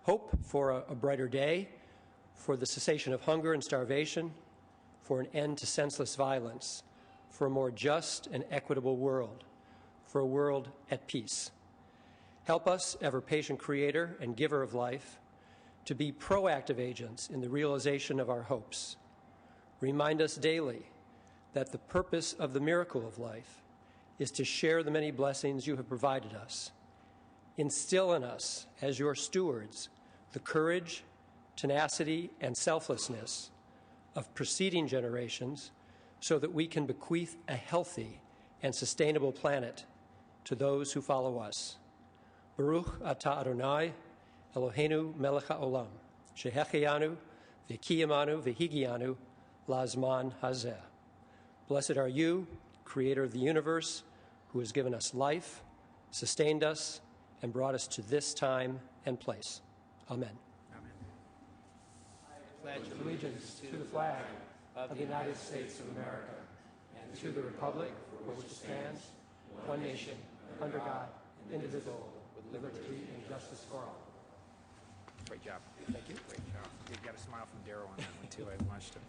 Hope for a brighter day, for the cessation of hunger and starvation, for an end to senseless violence, for a more just and equitable world, for a world at peace. Help us, ever-patient Creator and giver of life, to be proactive agents in the realization of our hopes. Remind us daily that the purpose of the miracle of life is to share the many blessings you have provided us. Instill in us, as your stewards, the courage, tenacity, and selflessness of preceding generations so that we can bequeath a healthy and sustainable planet to those who follow us. Baruch atah Adonai, Eloheinu melech haolam, shehechianu, v'kiyamanu, v'higianu, lazman hazeh. Blessed are you, Creator of the universe, who has given us life, sustained us, and brought us to this time and place. Amen. I pledge allegiance to the flag of the United States of America and to the republic for which it stands, one nation, under God, indivisible, with liberty and justice for all. Great job. Thank you. Great job. You got a smile from Darryl on that one, too. I watched him.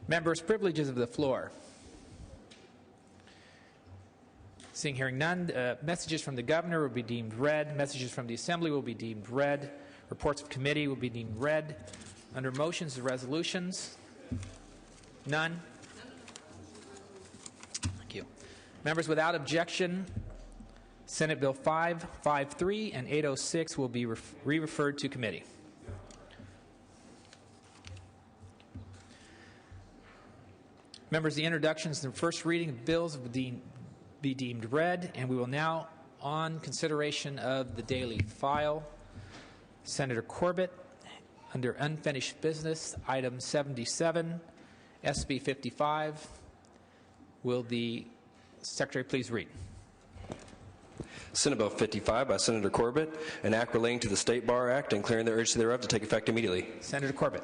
Members' privileges of the floor. Seeing, hearing none, messages from the governor will be deemed read. Messages from the assembly will be deemed read. Reports of committee will be deemed read. Under motions and resolutions, none. Thank you. Members, without objection, Senate Bill 553 and 806 will be re-referred to committee. Members, the introductions and first reading of bills will be deemed read, and we will now on consideration of the daily file. Senator Corbett, under unfinished business, item 77, SB 55. Will the Secretary please read? Senate Bill 55 by Senator Corbett, an act relating to the State Bar Act and declaring the urgency thereof to take effect immediately. Senator Corbett.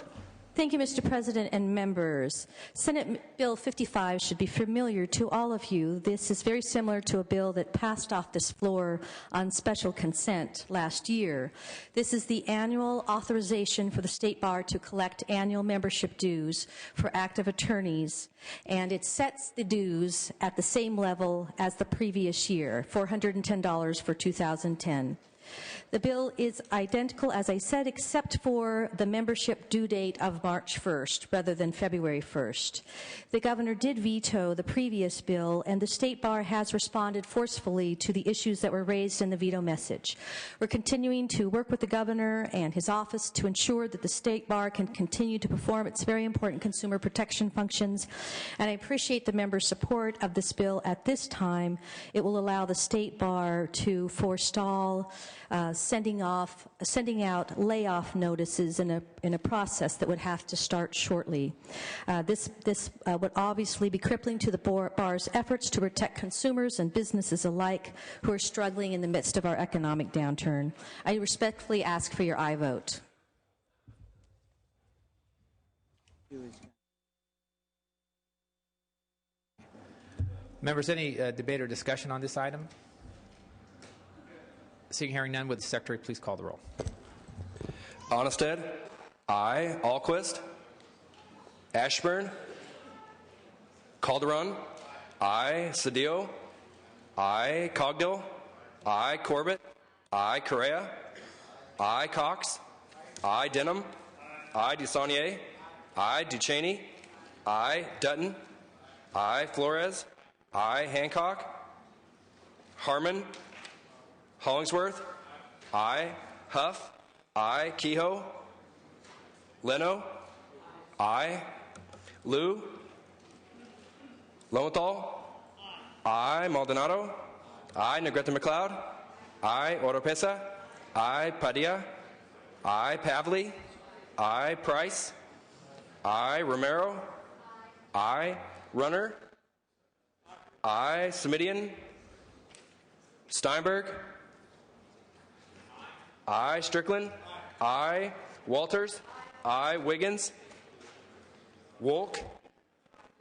Thank you, Mr. President and members. Senate Bill 55 should be familiar to all of you. This is very similar to a bill that passed off this floor on special consent last year. This is the annual authorization for the State Bar to collect annual membership dues for active attorneys, and it sets the dues at the same level as the previous year, $410 for 2010. The bill is identical, as I said, except for the membership due date of March 1st rather than February 1st. The governor did veto the previous bill, and the State Bar has responded forcefully to the issues that were raised in the veto message. We're continuing to work with the governor and his office to ensure that the State Bar can continue to perform its very important consumer protection functions, and I appreciate the members' support of this bill at this time. It will allow the State Bar to forestall sending out layoff notices in a process that would have to start shortly. This would obviously be crippling to the bar's efforts to protect consumers and businesses alike who are struggling in the midst of our economic downturn. I respectfully ask for your aye vote. Members, any debate or discussion on this item? Seeing, hearing none, would the Secretary please call the roll? Onnested. Aye. Alquist. Ashburn. Calderon. Aye. Cedillo. Aye. Cogdill. Aye. Corbett. Aye. Correa. Aye. Cox. Aye. Denham. Aye. Dusanier. Aye. Ducheney. Aye. Dutton. Aye. Flores. Aye. Hancock. Harmon. Hollingsworth. Aye. Huff. Aye. Kehoe. Leno. Aye. Liu. Lowenthal. Aye. Maldonado. Aye. Negrete McLeod. Aye. Oropesa. Aye. Padilla. Aye. Pavley. Aye. Price. Aye. Romero. Aye. Runner. Aye. Semidian. Steinberg. Aye. Strickland. Aye. Walters. Aye. Wiggins. Wolk.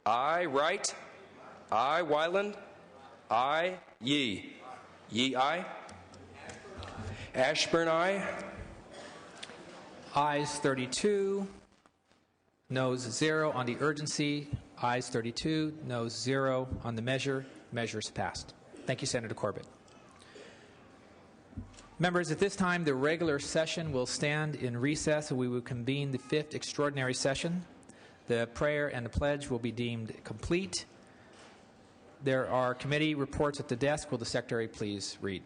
Aye. Wright. Aye. Wyland. Aye. Yee. Yee, aye. Ashburn, aye. Ayes 32, noes 0 on the urgency. Ayes 32, noes 0 on the measure. Measure is passed. Thank you, Senator Corbett. Members, at this time, the regular session will stand in recess, and we will convene the 5th extraordinary session. The prayer and the pledge will be deemed complete. There are committee reports at the desk. Will the Secretary please read?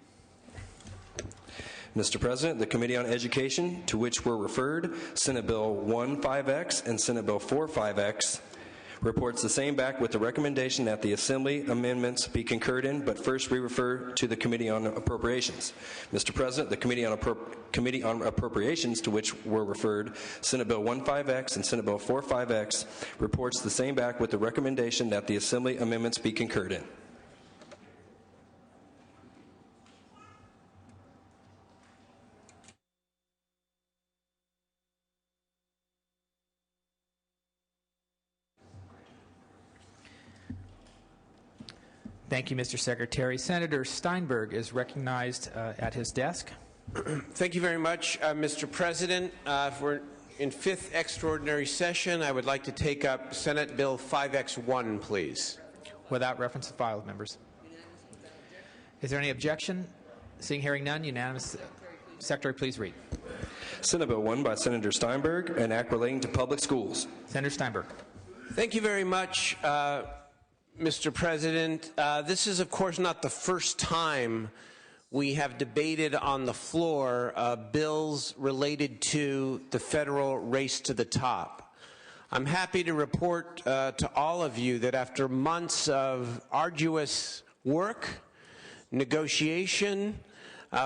Mr. President, the Committee on Education, to which were referred Senate Bill 15X and Senate Bill 45X, reports the same back with the recommendation that the Assembly amendments be concurred in, but first we refer to the Committee on Appropriations. Mr. President, the Committee on Appropriations, to which were referred Senate Bill 15X and Senate Bill 45X, reports the same back with the recommendation that the Assembly amendments be concurred in. Thank you, Mr. Secretary. Senator Steinberg is recognized at his desk. Thank you very much, Mr. President. We're in 5th extraordinary session. I would like to take up Senate Bill 5X1, please. Without reference to file, members. Is there any objection? Seeing, hearing none, unanimous. Secretary, please read. Senate Bill 1 by Senator Steinberg, an act relating to public schools. Senator Steinberg. Thank you very much, Mr. President. This is, of course, not the first time we have debated on the floor bills related to the federal race to the top. I'm happy to report to all of you that after months of arduous work, negotiation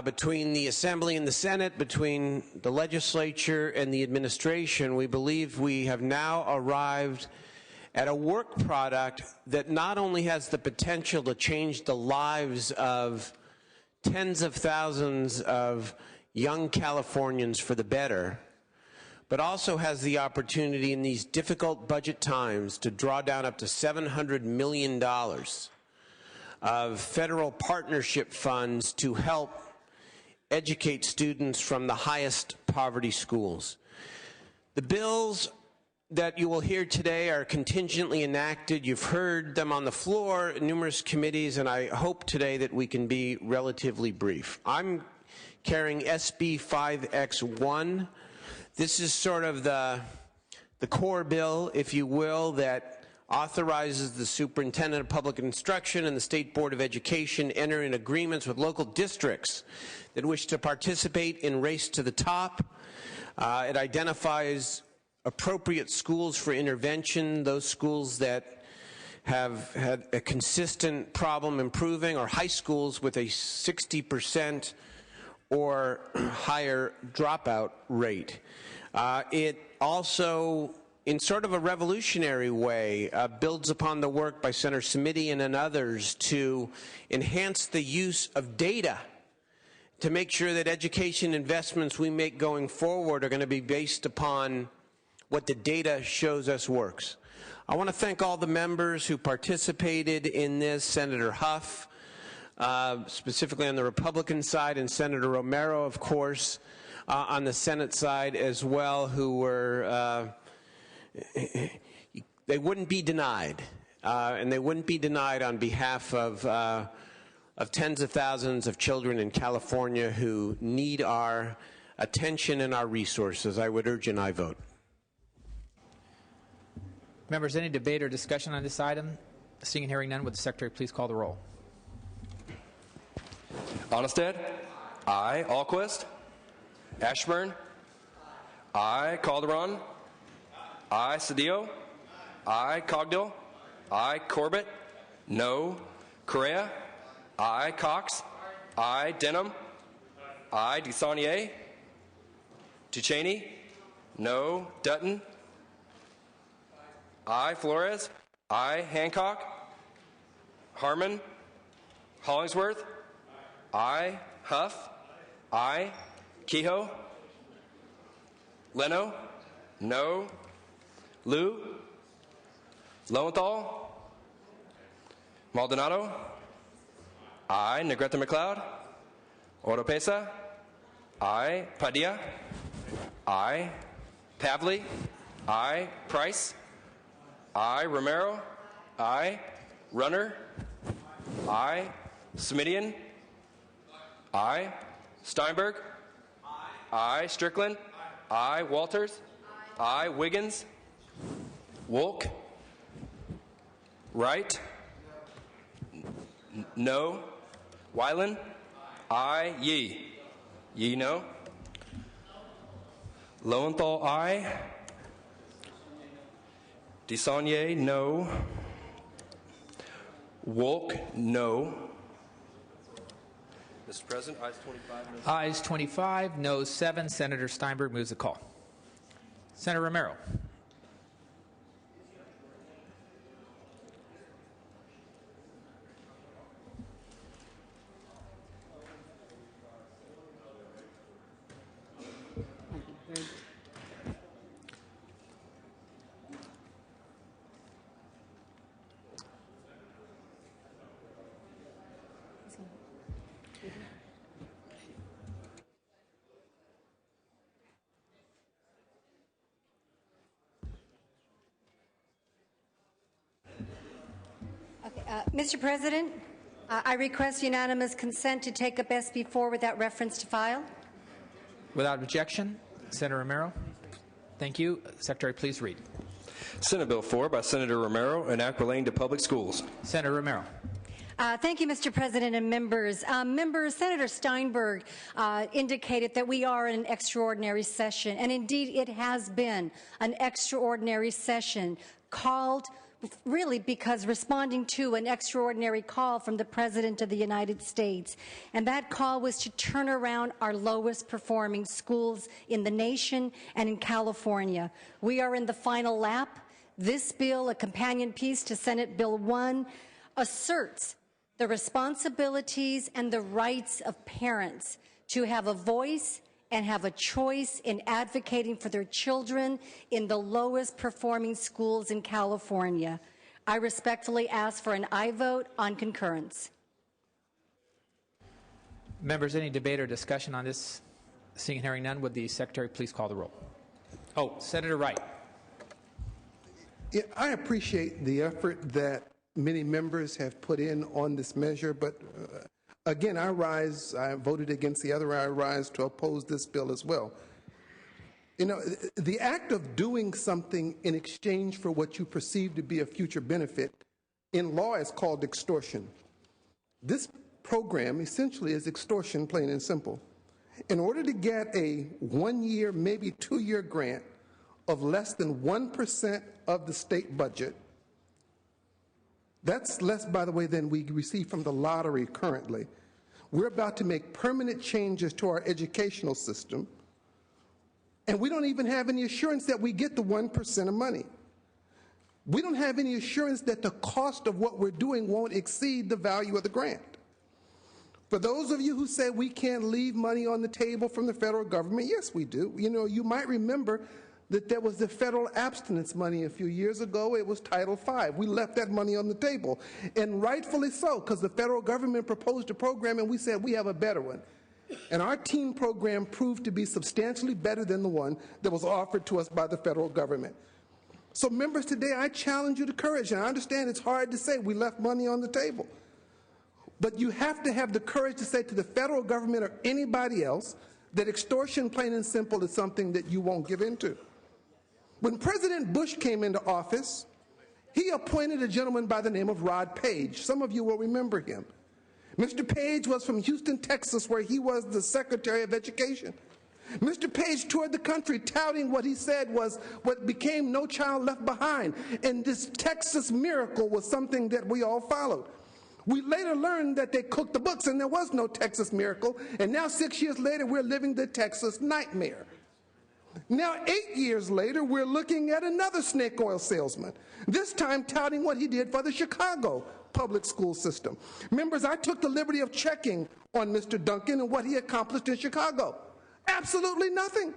between the Assembly and the Senate, between the legislature and the administration, we believe we have now arrived at a work product that not only has the potential to change the lives of tens of thousands of young Californians for the better, but also has the opportunity in these difficult budget times to draw down up to $700 million of federal partnership funds to help educate students from the highest poverty schools. The bills that you will hear today are contingently enacted. You've heard them on the floor in numerous committees, and I hope today that we can be relatively brief. I'm carrying SB 5X1. This is sort of the core bill, if you will, that authorizes the Superintendent of Public Instruction and the State Board of Education enter in agreements with local districts that wish to participate in Race to the Top. It identifies appropriate schools for intervention, those schools that have had a consistent problem improving, or high schools with a 60% or higher dropout rate. It also, in sort of a revolutionary way, builds upon the work by Senator Simitian and others to enhance the use of data to make sure that education investments we make going forward are going to be based upon what the data shows us works. I want to thank all the members who participated in this, Senator Huff, specifically on the Republican side, and Senator Romero, of course, on the Senate side as well, who were, they wouldn't be denied, and they wouldn't be denied on behalf of tens of thousands of children in California who need our attention and our resources. I would urge an aye vote. Members, any debate or discussion on this item? Seeing and hearing none, would the Secretary please call the roll? Onnested? Aye. Alquist? Ashburn? Aye. Calderon? Aye. Cedillo? Aye. Cogdill? Aye. Corbett? No. Correa? Aye. Cox? Aye. Denham? Aye. DeSaulnier? Duchesne? No. Dutton? Aye. Flores? Aye. Hancock? Harmon? Hollingsworth? Aye. Huff? Aye. Kehoe? Leno? No. Liu? Lowenthal? Maldonado? Aye. Negrete McLeod? Oropesa? I. Padilla. I. Pavley. I. Price. I. Romero. I. Runner. I. Smidian. I. Steinberg. I. Strickland. I. Walters. I. Wiggins. Wolk. Wright. No. Weiland. I. Yee. Yee, no. Lowenthal, I. DeSaulnier, no. Wolk, no. Mr. President, ayes 25. No. Ayes 25, noes 7. Senator Steinberg moves the call. Senator Romero. Mr. President, I request unanimous consent to take up SB 4 without reference to file. Without objection, Senator Romero. Thank you. Secretary, please read. Senate Bill 4 by Senator Romero, enact relating to public schools. Senator Romero. Thank you, Mr. President and members. Senator Steinberg indicated that we are in an extraordinary session, and indeed it has been an extraordinary session called really because responding to an extraordinary call from the President of the United States. And that call was to turn around our lowest performing schools in the nation and in California. We are in the final lap. This bill, a companion piece to Senate Bill 1, asserts the responsibilities and the rights of parents to have a voice and have a choice in advocating for their children in the lowest performing schools in California. I respectfully ask for an aye vote on concurrence. Members, any debate or discussion on this? Seeing and hearing none, would the Secretary please call the roll? Oh, Senator Wright. Yeah, I appreciate the effort that many members have put in on this measure, but again, I voted against the other, I rise to oppose this bill as well. You know, the act of doing something in exchange for what you perceive to be a future benefit in law is called extortion. This program essentially is extortion, plain and simple. In order to get a 1-year, maybe 2-year grant of less than 1% of the state budget, that's less, by the way, than we receive from the lottery currently. We're about to make permanent changes to our educational system, and we don't even have any assurance that we get the 1% of money. We don't have any assurance that the cost of what we're doing won't exceed the value of the grant. For those of you who say we can't leave money on the table from the federal government, yes, we do. You know, you might remember that there was the federal abstinence money a few years ago. It was Title V. We left that money on the table, and rightfully so, because the federal government proposed a program and we said we have a better one. And our teen program proved to be substantially better than the one that was offered to us by the federal government. So members, today I challenge you to courage, and I understand it's hard to say we left money on the table. But you have to have the courage to say to the federal government or anybody else that extortion, plain and simple, is something that you won't give into. When President Bush came into office, he appointed a gentleman by the name of Rod Page. Some of you will remember him. Mr. Page was from Houston, Texas, where he was the Secretary of Education. Mr. Page toured the country touting what he said was what became No Child Left Behind. And this Texas miracle was something that we all followed. We later learned that they cooked the books and there was no Texas miracle. And now 6 years later, we're living the Texas nightmare. Now, 8 years later, we're looking at another snake oil salesman, this time touting what he did for the Chicago public school system. Members, I took the liberty of checking on Mr. Duncan and what he accomplished in Chicago. Absolutely nothing.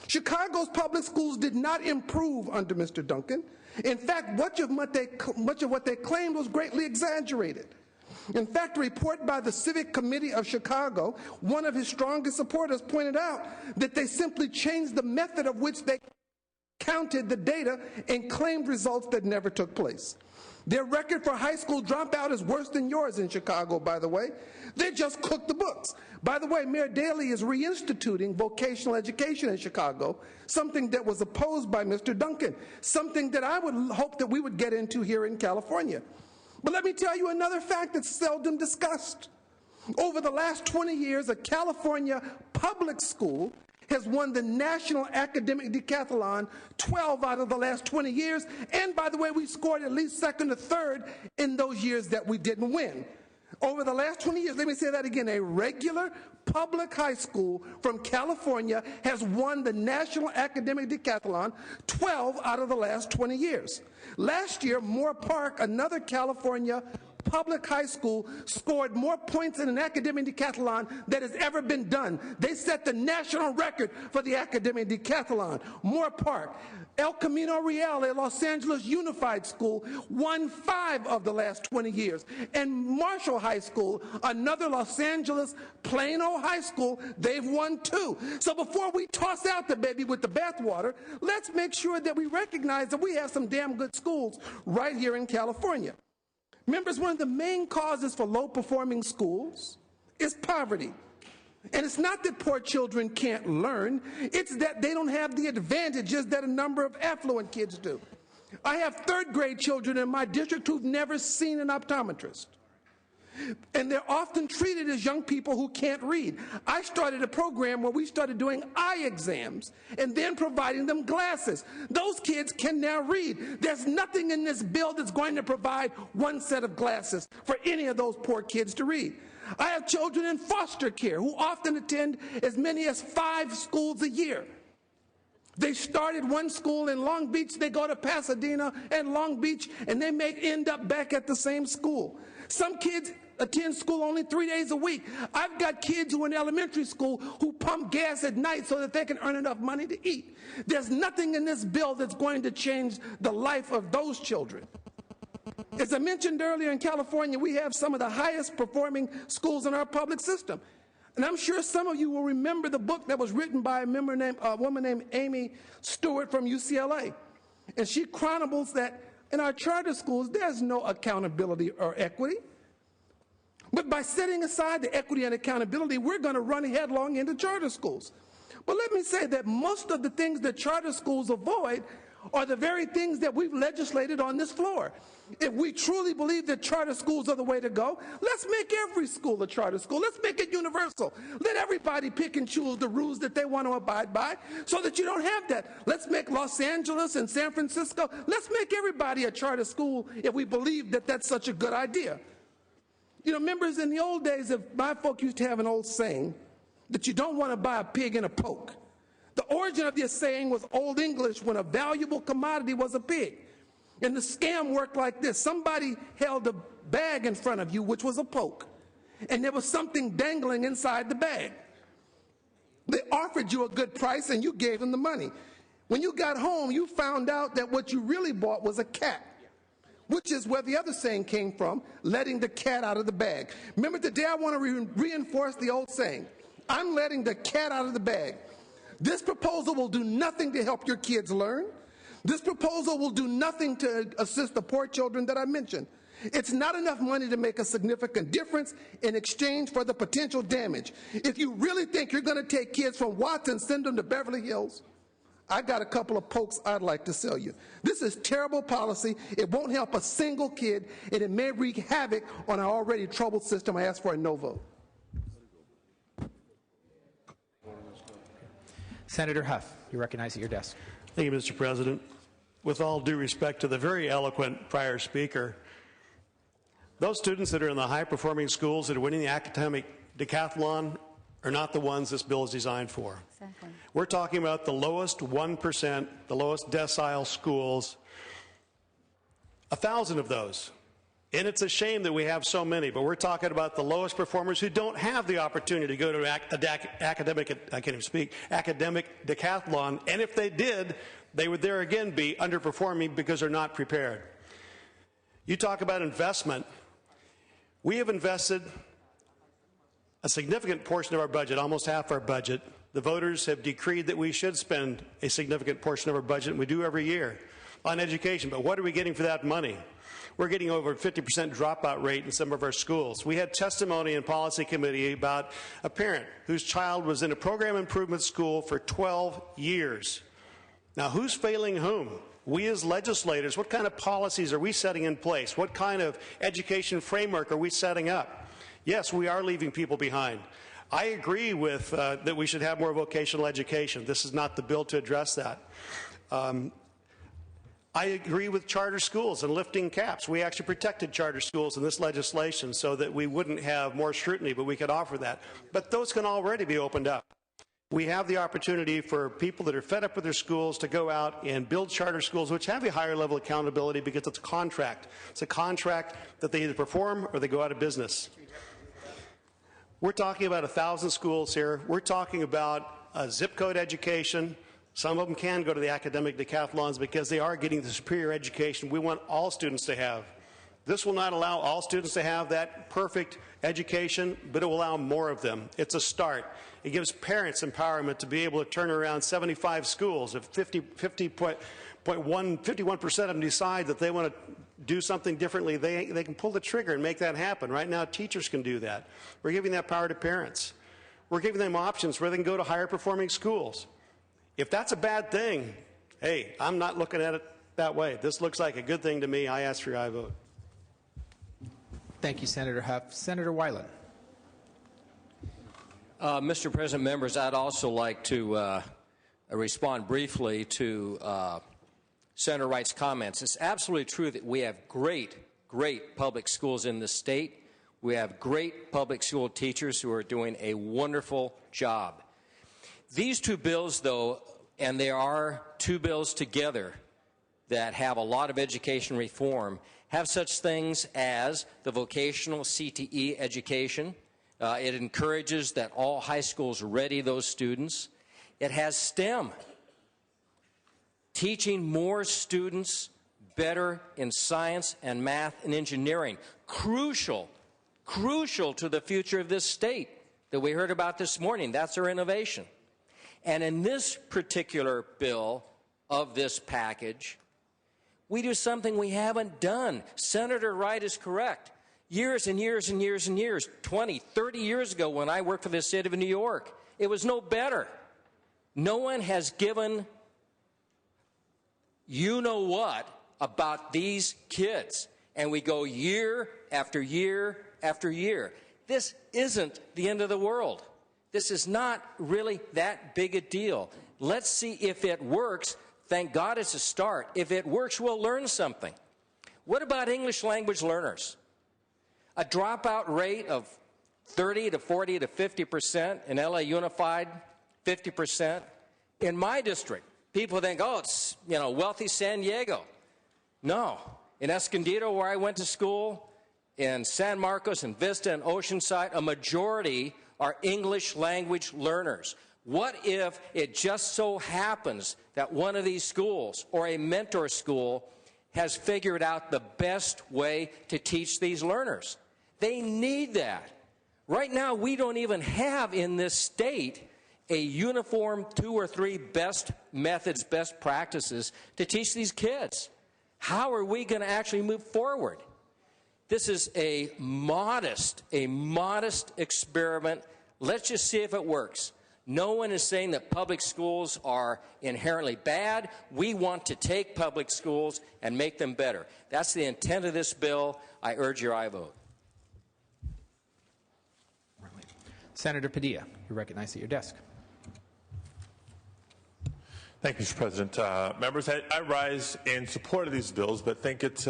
Chicago's public schools did not improve under Mr. Duncan. In fact, much of what they claimed was greatly exaggerated. In fact, a report by the Civic Committee of Chicago, one of his strongest supporters, pointed out that they simply changed the method of which they counted the data and claimed results that never took place. Their record for high school dropout is worse than yours in Chicago, by the way. They just cooked the books. By the way, Mayor Daley is reinstituting vocational education in Chicago, something that was opposed by Mr. Duncan, something that I would hope that we would get into here in California. But let me tell you another fact that's seldom discussed. Over the last 20 years, a California public school has won the National Academic Decathlon 12 out of the last 20 years. And by the way, we scored at least second or third in those years that we didn't win. Over the last 20 years, let me say that again, a regular public high school from California has won the National Academic Decathlon 12 out of the last 20 years. Last year, Moore Park, another California public high school, scored more points in an academic decathlon that has ever been done. They set the national record for the academic decathlon. Moore Park. El Camino Real, a Los Angeles Unified School, won 5 of the last 20 years. And Marshall High School, another Los Angeles Plano high school, they've won 2. So before we toss out the baby with the bathwater, let's make sure that we recognize that we have some damn good schools right here in California. Members, one of the main causes for low-performing schools is poverty. And it's not that poor children can't learn, it's that they don't have the advantages that a number of affluent kids do. I have third-grade children in my district who've never seen an optometrist. And they're often treated as young people who can't read. I started a program where we started doing eye exams and then providing them glasses. Those kids can now read. There's nothing in this bill that's going to provide one set of glasses for any of those poor kids to read. I have children in foster care who often attend as many as 5 schools a year. They started one school in Long Beach, they go to Pasadena and Long Beach, and they may end up back at the same school. Some kids attend school only 3 days a week. I've got kids who are in elementary school who pump gas at night so that they can earn enough money to eat. There's nothing in this bill that's going to change the life of those children. As I mentioned earlier, in California, we have some of the highest performing schools in our public system. And I'm sure some of you will remember the book that was written by a woman named Amy Stewart from UCLA. And she chronicles that in our charter schools, there's no accountability or equity. But by setting aside the equity and accountability, we're going to run headlong into charter schools. But let me say that most of the things that charter schools avoid are the very things that we've legislated on this floor. If we truly believe that charter schools are the way to go, let's make every school a charter school. Let's make it universal. Let everybody pick and choose the rules that they want to abide by so that you don't have that. Let's make Los Angeles and San Francisco, let's make everybody a charter school if we believe that that's such a good idea. You know, members, in the old days, my folk used to have an old saying that you don't want to buy a pig in a poke. The origin of this saying was Old English, when a valuable commodity was a pig. And the scam worked like this. Somebody held a bag in front of you, which was a poke, and there was something dangling inside the bag. They offered you a good price, and you gave them the money. When you got home, you found out that what you really bought was a cat, which is where the other saying came from, letting the cat out of the bag. Remember, today I want to reinforce the old saying. I'm letting the cat out of the bag. This proposal will do nothing to help your kids learn. This proposal will do nothing to assist the poor children that I mentioned. It's not enough money to make a significant difference in exchange for the potential damage. If you really think you're going to take kids from Watts and send them to Beverly Hills, I got a couple of pokes I'd like to sell you. This is terrible policy. It won't help a single kid, and it may wreak havoc on our already troubled system. I ask for a no vote. Senator Huff, you're recognized at your desk. Thank you, Mr. President. With all due respect to the very eloquent prior speaker, those students that are in the high-performing schools that are winning the academic decathlon are not the ones this bill is designed for. Exactly. We're talking about the lowest 1%, the lowest decile schools, 1,000 of those. And it's a shame that we have so many, but we're talking about the lowest performers who don't have the opportunity to go to academic decathlon, and if they did, they would there again be underperforming because they're not prepared. You talk about investment. We have invested a significant portion of our budget, almost half our budget. The voters have decreed that we should spend a significant portion of our budget, and we do every year, on education. But what are we getting for that money? We're getting over a 50% dropout rate in some of our schools. We had testimony in policy committee about a parent whose child was in a program improvement school for 12 years. Now, who's failing whom? We as legislators, what kind of policies are we setting in place? What kind of education framework are we setting up? Yes, we are leaving people behind. I agree with that we should have more vocational education. This is not the bill to address that. I agree with charter schools and lifting caps. We actually protected charter schools in this legislation so that we wouldn't have more scrutiny, but we could offer that. But those can already be opened up. We have the opportunity for people that are fed up with their schools to go out and build charter schools which have a higher level of accountability because it's a contract. It's a contract that they either perform or they go out of business. We're talking about 1,000 schools here. We're talking about a zip code education. Some of them can go to the academic decathlons because they are getting the superior education we want all students to have. This will not allow all students to have that perfect education, but it will allow more of them. It's a start. It gives parents empowerment to be able to turn around 75 schools. If 51% of them decide that they want to do something differently, they can pull the trigger and make that happen. Right now, teachers can do that. We're giving that power to parents. We're giving them options where they can go to higher performing schools. If that's a bad thing, hey, I'm not looking at it that way. This looks like a good thing to me. I ask for your aye vote. Thank you, Senator Huff. Senator Weiland. Mr. President, members, I'd also like to respond briefly to Senator Wright's comments. It's absolutely true that we have great public schools in this state. We have great public school teachers who are doing a wonderful job. These two bills, though, and there are two bills together that have a lot of education reform, have such things as the vocational CTE education. It encourages that all high schools ready those students. It has STEM, teaching more students better in science and math and engineering. Crucial to the future of this state that we heard about this morning. That's our innovation. And in this particular bill of this package, we do something we haven't done. Senator Wright is correct. Years and years and years and years, 20, 30 years ago when I worked for the state of New York, it was no better. No one has given you-know-what about these kids. And we go year after year after year. This isn't the end of the world. This is not really that big a deal. Let's see if it works. Thank God it's a start. If it works, we'll learn something. What about English language learners? A dropout rate of 30 to 40 to 50%, in LA Unified, 50%. In my district, people think, oh, it's, wealthy San Diego. No. In Escondido, where I went to school, in San Marcos and Vista and Oceanside, a majority are English language learners. What if it just so happens that one of these schools or a mentor school has figured out the best way to teach these learners? They need that. Right now, we don't even have in this state a uniform 2 or 3 best methods, best practices to teach these kids. How are we going to actually move forward? This is a modest experiment. Let's just see if it works. No one is saying that public schools are inherently bad. We want to take public schools and make them better. That's the intent of this bill. I urge your aye vote. Senator Padilla, you're recognized at your desk. Thank you, Mr. President. Members, I rise in support of these bills, but think it's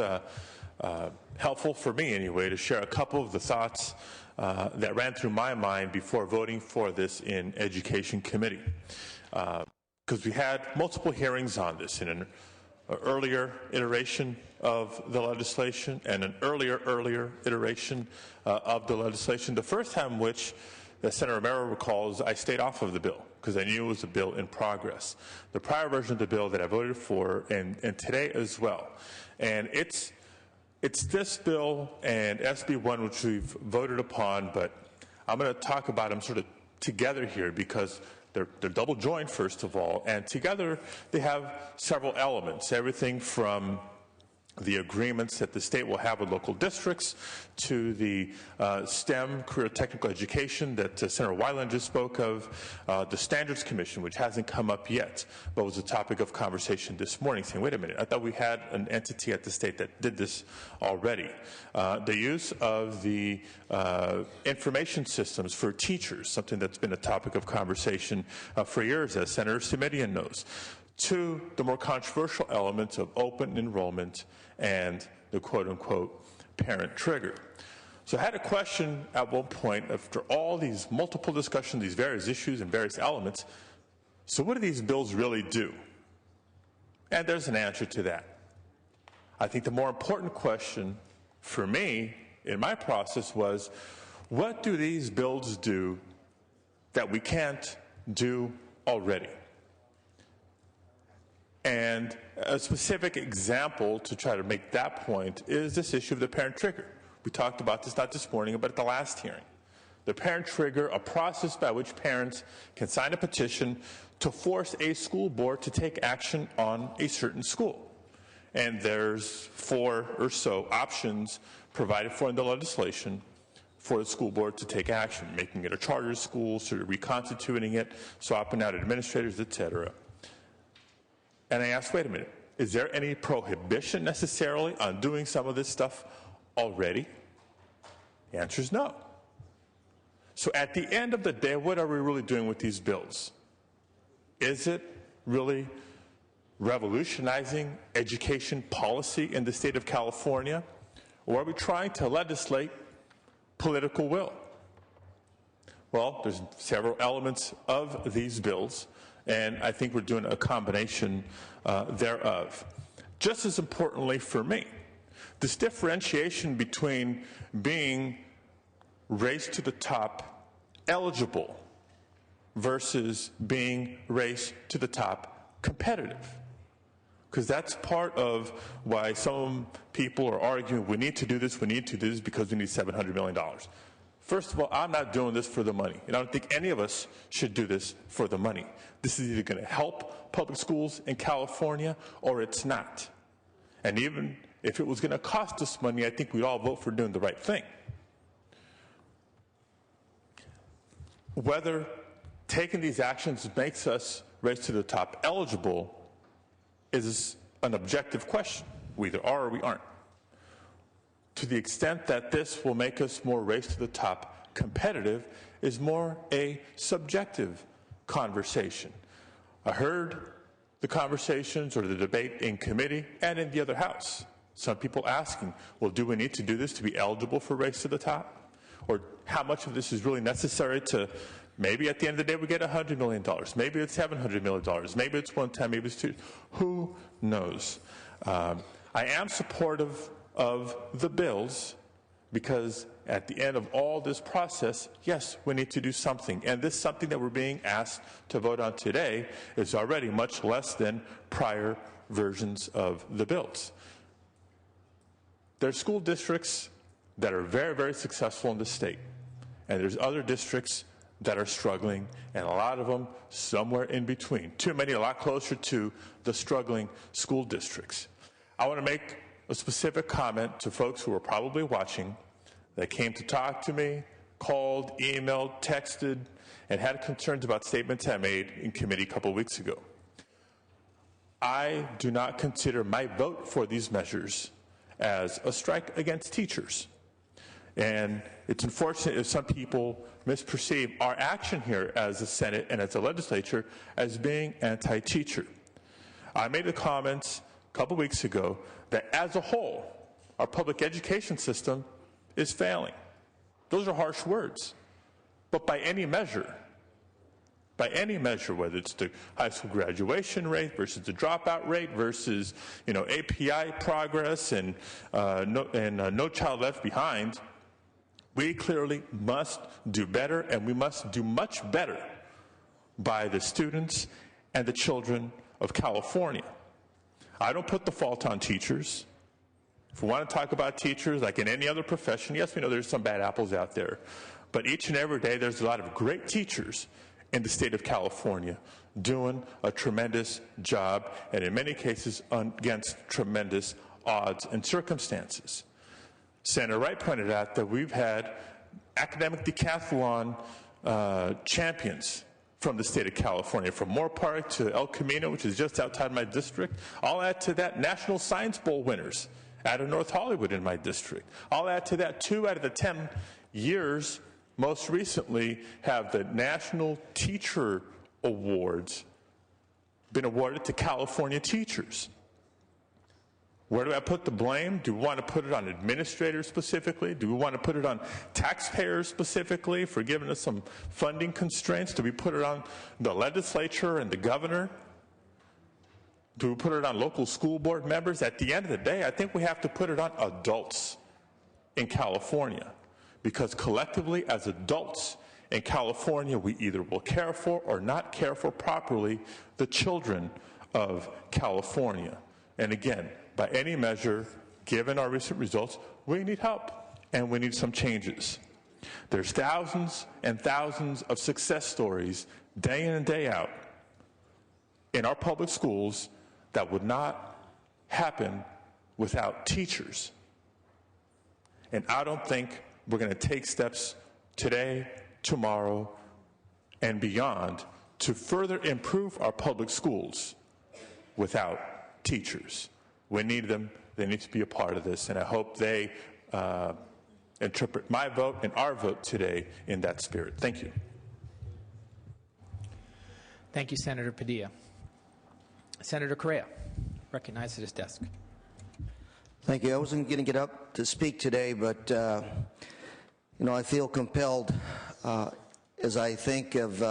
helpful for me anyway to share a couple of the thoughts that ran through my mind before voting for this in Education Committee. Because we had multiple hearings on this in an earlier iteration of the legislation and an earlier iteration of the legislation. The first time which, as Senator Romero recalls, I stayed off of the bill because I knew it was a bill in progress. The prior version of the bill that I voted for and today as well. And it's It's this bill and SB 1 which we've voted upon, but I'm going to talk about them sort of together here because they're double joined, first of all, and together they have several elements, everything from the agreements that the state will have with local districts to the STEM, career technical education that Senator Weiland just spoke of, the Standards Commission, which hasn't come up yet, but was a topic of conversation this morning, saying, wait a minute, I thought we had an entity at the state that did this already. The use of the information systems for teachers, something that's been a topic of conversation for years, as Senator Simitian knows, to the more controversial elements of open enrollment and the quote-unquote parent trigger. So I had a question at one point, after all these multiple discussions, these various issues and various elements, so what do these bills really do? And there's an answer to that. I think the more important question for me in my process was, what do these bills do that we can't do already? And a specific example to try to make that point is this issue of the parent trigger. We talked about this not this morning, but at the last hearing. The parent trigger, a process by which parents can sign a petition to force a school board to take action on a certain school. And there's 4 or so options provided for in the legislation for the school board to take action, making it a charter school, sort of reconstituting it, swapping out administrators, etc. And I asked, wait a minute, is there any prohibition necessarily on doing some of this stuff already? The answer is no. So at the end of the day, what are we really doing with these bills? Is it really revolutionizing education policy in the state of California? Or are we trying to legislate political will? Well, there's several elements of these bills, and I think we're doing a combination thereof. Just as importantly for me, this differentiation between being race to the top eligible versus being race to the top competitive. Because that's part of why some people are arguing we need to do this because we need $700 million. First of all, I'm not doing this for the money, and I don't think any of us should do this for the money. This is either going to help public schools in California or it's not. And even if it was going to cost us money, I think we'd all vote for doing the right thing. Whether taking these actions makes us race to the top eligible is an objective question. We either are or we aren't. To the extent that this will make us more race to the top competitive is more a subjective conversation. I heard the conversations or the debate in committee and in the other house. Some people asking, well, do we need to do this to be eligible for race to the top? Or how much of this is really necessary to maybe at the end of the day we get $100 million, maybe it's $700 million, maybe it's one time, maybe it's two. Who knows? I am supportive of the bills because at the end of all this process, yes, we need to do something. And this something that we're being asked to vote on today is already much less than prior versions of the bills. There are school districts that are very, very successful in the state. And there's other districts that are struggling, and a lot of them somewhere in between. Too many, a lot closer to the struggling school districts. I want to make a specific comment to folks who are probably watching that came to talk to me, called, emailed, texted, and had concerns about statements I made in committee a couple weeks ago. I do not consider my vote for these measures as a strike against teachers. And it's unfortunate if some people misperceive our action here as a Senate and as a legislature as being anti-teacher. I made the comments a couple weeks ago that as a whole, our public education system is failing. Those are harsh words. But by any measure, whether it's the high school graduation rate versus the dropout rate versus, API progress and No Child Left Behind, we clearly must do better, and we must do much better by the students and the children of California. I don't put the fault on teachers If we want to talk about teachers, like in any other profession, yes, we know there's some bad apples out there. But each and every day, there's a lot of great teachers in the state of California doing a tremendous job, and in many cases against tremendous odds and circumstances. Senator Wright pointed out that we've had academic decathlon champions from the state of California, from Moore Park to El Camino, which is just outside my district. I'll add to that National Science Bowl winners out of North Hollywood in my district. I'll add to that 2 out of the 10 years most recently have the National Teacher Awards been awarded to California teachers. Where do I put the blame? Do we want to put it on administrators specifically? Do we want to put it on taxpayers specifically for giving us some funding constraints? Do we put it on the legislature and the governor? Do we put it on local school board members? At the end of the day, I think we have to put it on adults in California, because collectively as adults in California, we either will care for or not care for properly the children of California. And again, by any measure, given our recent results, we need help and we need some changes. There's thousands and thousands of success stories day in and day out in our public schools that would not happen without teachers. And I don't think we're going to take steps today, tomorrow, and beyond to further improve our public schools without teachers. We need them. They need to be a part of this, and I hope they interpret my vote and our vote today in that spirit. Thank you. Thank you, Senator Padilla. Senator Correa, recognized at his desk. Thank you. I wasn't going to get up to speak today, but I feel compelled as I think of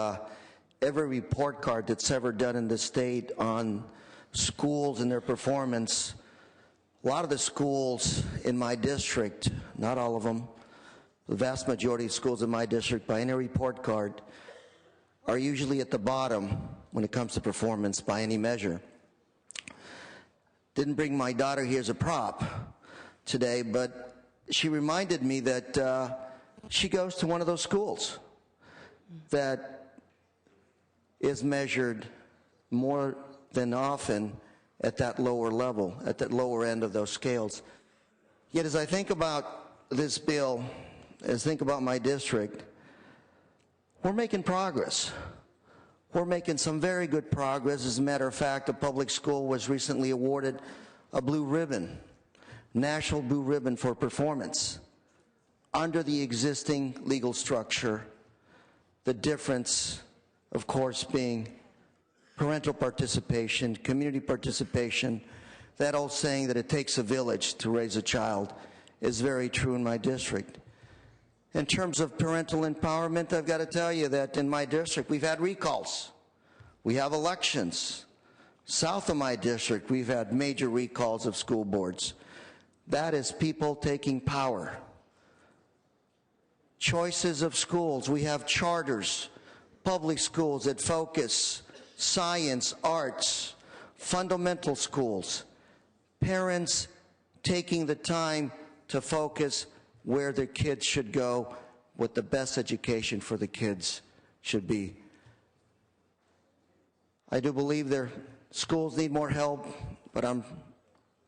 every report card that's ever done in the state on schools and their performance. A lot of the schools in my district, not all of them, the vast majority of schools in my district by any report card are usually at the bottom when it comes to performance by any measure. Didn't bring my daughter here as a prop today, but she reminded me that she goes to one of those schools that is measured more than often at that lower level, at that lower end of those scales. Yet as I think about this bill, as I think about my district, we're making progress. We're making some very good progress. As a matter of fact, a public school was recently awarded a blue ribbon, National Blue Ribbon for performance under the existing legal structure. The difference, of course, being parental participation, community participation. That old saying that it takes a village to raise a child is very true in my district. In terms of parental empowerment, I've got to tell you that in my district, we've had recalls. We have elections. South of my district, we've had major recalls of school boards. That is people taking power. Choices of schools. We have charters, public schools that focus science, arts, fundamental schools. Parents taking the time to focus where their kids should go, what the best education for the kids should be. I do believe their schools need more help, but I'm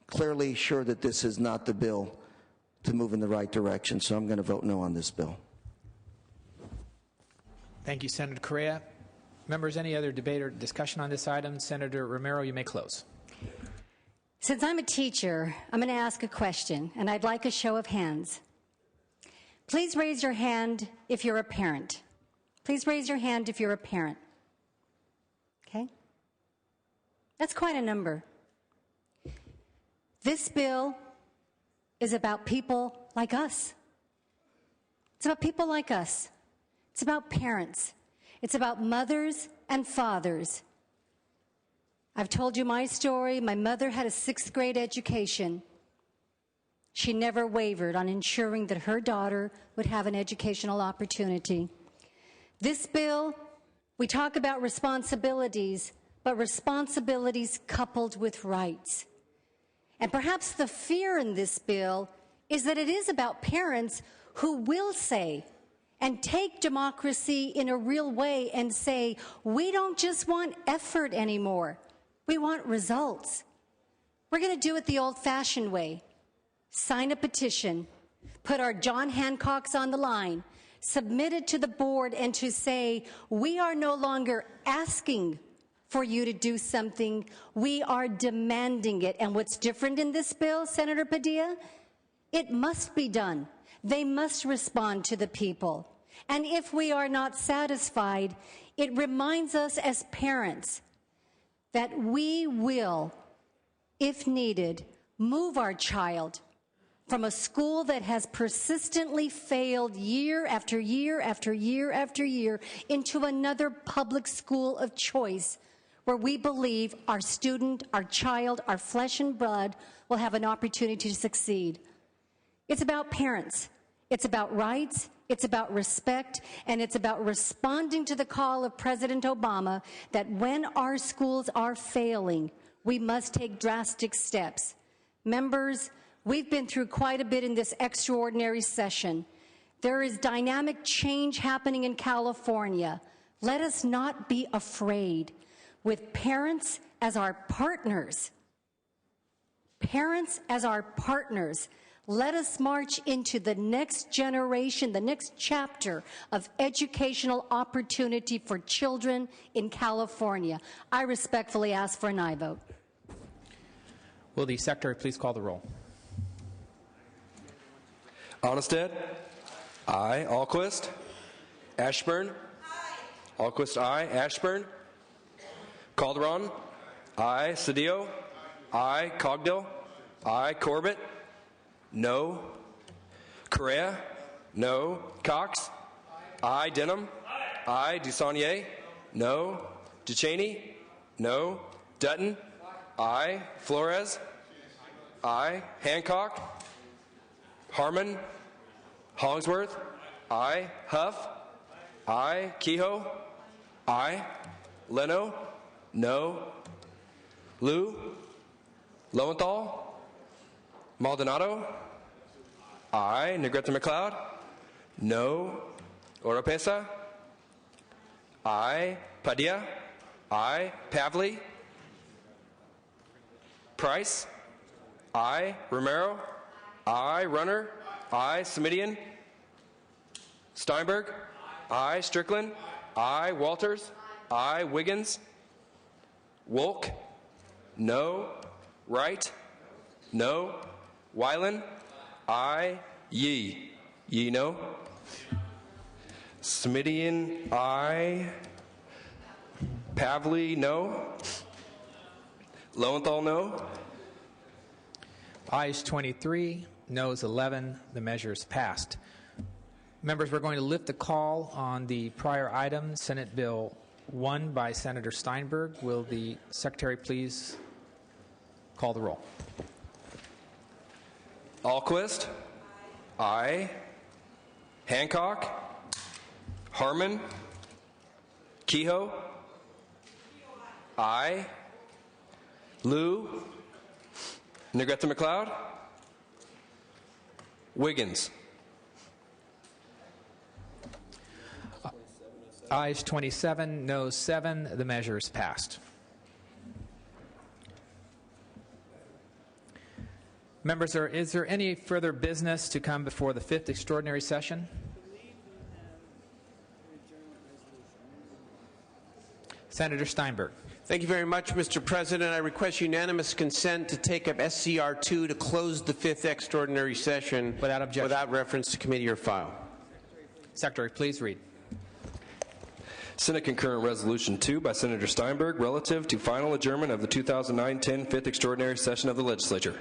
clearly sure that this is not the bill to move in the right direction, so I'm going to vote no on this bill. Thank you, Senator Correa. Members, any other debate or discussion on this item? Senator Romero, you may close. Since I'm a teacher, I'm going to ask a question, and I'd like a show of hands. Please raise your hand if you're a parent. Please raise your hand if you're a parent. Okay? That's quite a number. This bill is about people like us. It's about people like us. It's about parents. It's about mothers and fathers. I've told you my story. My mother had a 6th grade education. She never wavered on ensuring that her daughter would have an educational opportunity. This bill, we talk about responsibilities, but responsibilities coupled with rights. And perhaps the fear in this bill is that it is about parents who will say and take democracy in a real way and say, we don't just want effort anymore. We want results. We're going to do it the old-fashioned way. Sign a petition, put our John Hancocks on the line, submit it to the board, and to say, we are no longer asking for you to do something, we are demanding it. And what's different in this bill, Senator Padilla? It must be done. They must respond to the people. And if we are not satisfied, it reminds us as parents that we will, if needed, move our child from a school that has persistently failed year after year after year after year into another public school of choice where we believe our student, our child, our flesh and blood will have an opportunity to succeed. It's about parents. It's about rights. It's about respect. And it's about responding to the call of President Obama that when our schools are failing, we must take drastic steps. Members, we've been through quite a bit in this extraordinary session. There is dynamic change happening in California. Let us not be afraid. With parents as our partners, let us march into the next generation, the next chapter of educational opportunity for children in California. I respectfully ask for an aye vote. Will the Secretary please call the roll? Onnested? Aye. Alquist? Ashburn? Aye. Alquist, aye. Ashburn? Calderon? Aye. Cedillo? Aye. Cogdill? Aye. Corbett? No. Correa? No. Cox? Aye. Denham? Aye. Dusanier? No. Ducheney? No. Dutton? Aye. Flores? Aye. Hancock? Harmon? Hollingsworth? Aye. Huff? Aye. Kehoe? Aye. Leno? No. Liu? Lowenthal? Maldonado? Aye. Negrete McLeod? No. Oropesa? Aye. Padilla? Aye. Pavley? Price? Aye. Romero? Aye. Runner? Aye. Semidian? Steinberg? Aye. Strickland? Aye. Walters? Aye. Wiggins? Wolk? No. Wright? No. Weiland? Aye. Yee? Yee, no. Semidian? Aye. Pavley? No. Lowenthal? No. Ayes 23, noes 11. The measure is passed. Members, we're going to lift the call on the prior item, Senate Bill 1 by Senator Steinberg. Will the Secretary please call the roll? Alquist? Aye. Hancock? Harmon? Kehoe? Aye. Liu? Negrete McLeod? Wiggins? Ayes 27, noes 7. The measure is passed. Members, is there any further business to come before the 5th extraordinary session? Senator Steinberg. Thank you very much, Mr. President. I request unanimous consent to take up SCR 2 to close the 5th extraordinary session without objection, without reference to committee or file. Secretary, please read. Senate Concurrent Resolution 2 by Senator Steinberg relative to final adjournment of the 2009-10 5th extraordinary session of the legislature.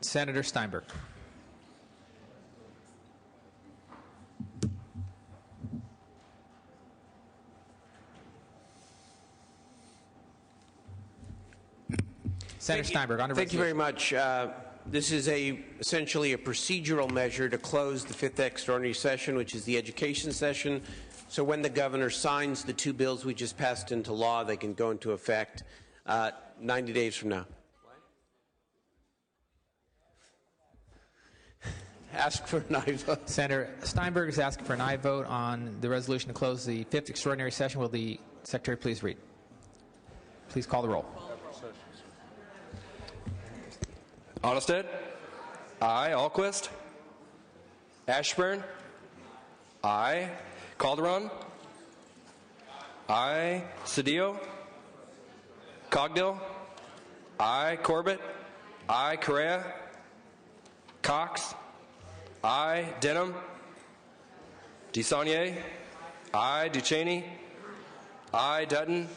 Senator Steinberg. Senator Steinberg, on Thank you very much. This is essentially a procedural measure to close the 5th extraordinary session, which is the education session. So when the governor signs the two bills we just passed into law, they can go into effect 90 days from now. Ask for an aye vote. Senator Steinberg is asking for an aye vote on the resolution to close the 5th extraordinary session. Will the Secretary please read? Please call the roll. Onnested? Aye. Alquist? Ashburn? Aye. Calderon? Aye. Cedillo? Cogdill? Aye. Corbett? Aye. Correa? Cox? Aye. Denham? DeSaulnier? Aye. Ducheney? Aye. Dutton?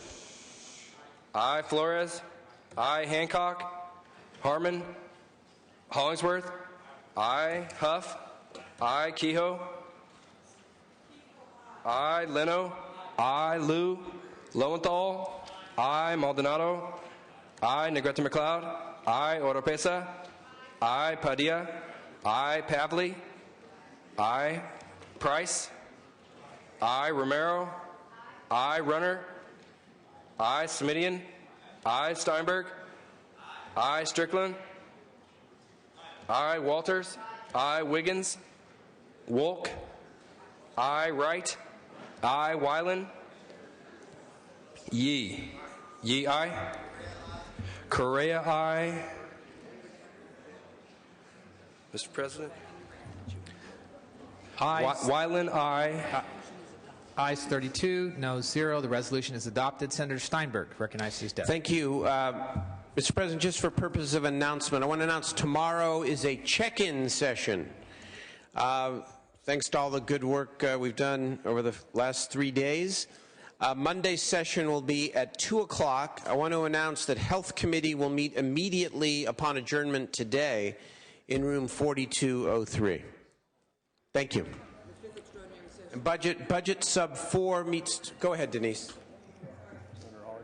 Aye. Flores? Aye. Hancock? Harmon? Hollingsworth? Aye. Huff? Aye. Kehoe? Aye. Leno? Aye. Liu? Lowenthal? Aye. Maldonado? Aye. Negrete McLeod? Aye. Oropesa? Aye. Padilla? Aye. Pavley? Aye. Price? Aye. Romero? Aye. Runner? Aye. Smidian? Aye. Steinberg? Aye. Strickland? Aye. Walters? Aye. Wiggins? Wolk? Aye. Wright? Aye. Weiland? Yee? Yee, aye. Correa, aye. Mr. President? Ayes. Weiland, aye. Ayes 32, noes 0. The resolution is adopted. Senator Steinberg recognizes his desk. Thank you. Mr. President, just for purposes of announcement, I want to announce tomorrow is a check-in session. Thanks to all the good work we've done over the last 3 days. Monday's session will be at 2 o'clock. I want to announce that Health Committee will meet immediately upon adjournment today in room 4203. Thank you. And budget sub 4 meets. Go ahead, Denise.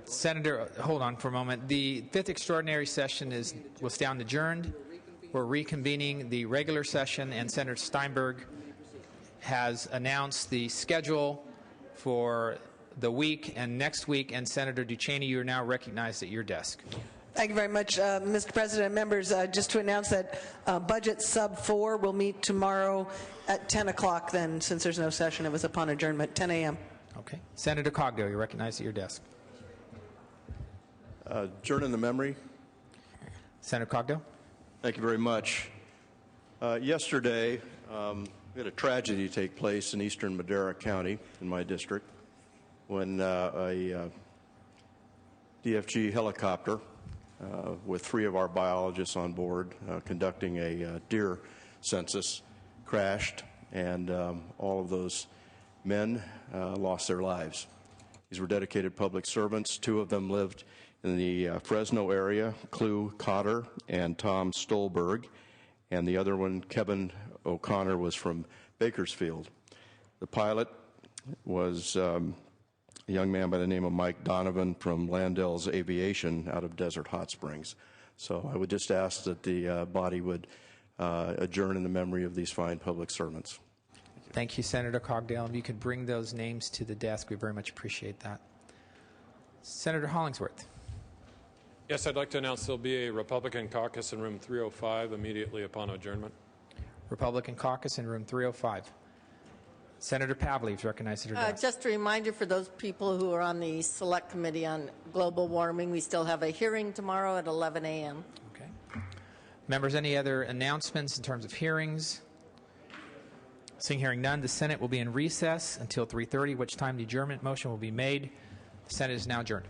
Senator, hold on for a moment. The 5th extraordinary session will stand adjourned. We're reconvening the regular session, and Senator Steinberg has announced the schedule for the week and next week. And Senator Ducheney, you are now recognized at your desk. Thank you very much, Mr. President. Members, just to announce that budget sub 4 will meet tomorrow at 10 o'clock then, since there's no session. It was upon adjournment, 10 a.m. Okay. Senator Cogdill, you're recognized at your desk. Adjourn the memory. Senator Cogdill. Thank you very much. Yesterday, we had a tragedy take place in eastern Madera County in my district when a DFG helicopter with 3 of our biologists on board conducting a deer census crashed, and all of those men lost their lives. These were dedicated public servants. 2 of them lived in the Fresno area, Clu Cotter and Tom Stolberg, and the other one, Kevin O'Connor, was from Bakersfield. The pilot was a young man by the name of Mike Donovan from Landell's Aviation out of Desert Hot Springs. So I would just ask that the body would adjourn in the memory of these fine public servants. Thank you, Senator Cogdill. If you could bring those names to the desk, we very much appreciate that. Senator Hollingsworth. Yes, I'd like to announce there'll be a Republican caucus in room 305 immediately upon adjournment. Republican caucus in room 305. Senator Pavley is recognized at her desk. Just a reminder for those people who are on the Select Committee on Global Warming, we still have a hearing tomorrow at 11 a.m. Okay. Members, any other announcements in terms of hearings? Seeing hearing none, the Senate will be in recess until 3:30, which time the adjournment motion will be made. The Senate is now adjourned.